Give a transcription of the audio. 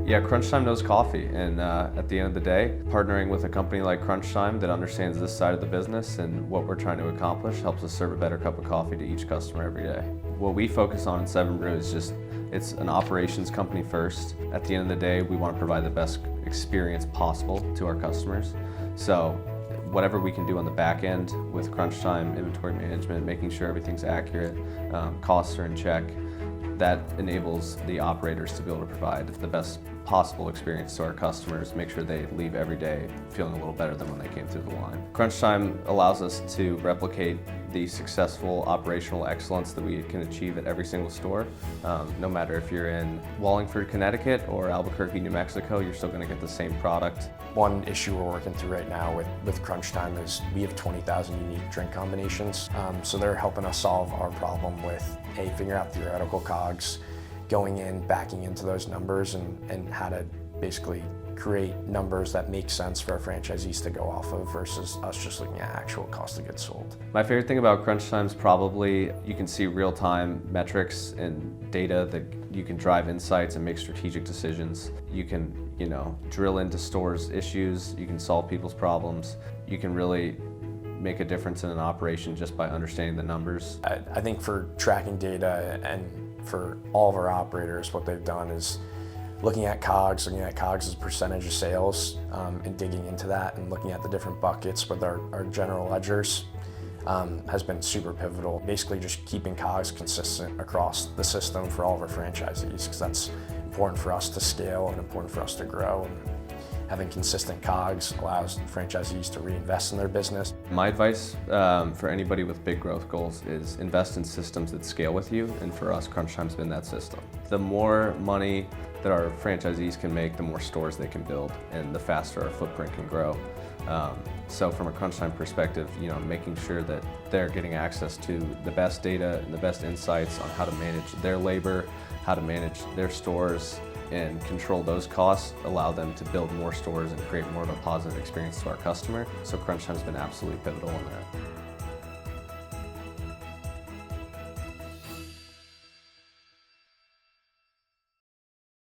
Yeah, Crunchtime knows coffee, and at the end of the day, partnering with a company like Crunchtime that understands this side of the business and what we're trying to accomplish helps us serve a better cup of coffee to each customer every day. What we focus on in 7 Brew is it's an operations company first. At the end of the day, we want to provide the best experience possible to our customers. So whatever we can do on the back end with Crunchtime, inventory management, making sure everything's accurate, costs are in check, that enables the operators to be able to provide the best possible experience to our customers, make sure they leave every day feeling a little better than when they came through the line. Crunchtime allows us to replicate the successful operational excellence that we can achieve at every single store. No matter if you're in Wallingford, Connecticut or Albuquerque, New Mexico, you're still going to get the same product. One issue we're working through right now with Crunchtime is we have 20,000 unique drink combinations. So they're helping us solve our problem with, A, figuring out theoretical COGS, going in, backing into those numbers and how to basically create numbers that make sense for our franchisees to go off of versus us just looking at actual cost of goods sold. My favorite thing about Crunchtime is probably you can see real-time metrics and data that you can drive insights and make strategic decisions. You can, drill into stores' issues, you can solve people's problems, you can really make a difference in an operation just by understanding the numbers. I think for tracking data and for all of our operators, what they've done is looking at COGS as a percentage of sales and digging into that and looking at the different buckets with our general ledgers has been super pivotal. Basically just keeping COGS consistent across the system for all of our franchisees, because that's important for us to scale and important for us to grow. And having consistent COGS allows franchisees to reinvest in their business. My advice for anybody with big growth goals is invest in systems that scale with you, and for us, Crunchtime's been that system. The more money that our franchisees can make, the more stores they can build, and the faster our footprint can grow. So from a Crunchtime perspective, making sure that they're getting access to the best data and the best insights on how to manage their labor, how to manage their stores, and control those costs, allow them to build more stores and create more of a positive experience to our customer. So Crunchtime's been absolutely pivotal in that.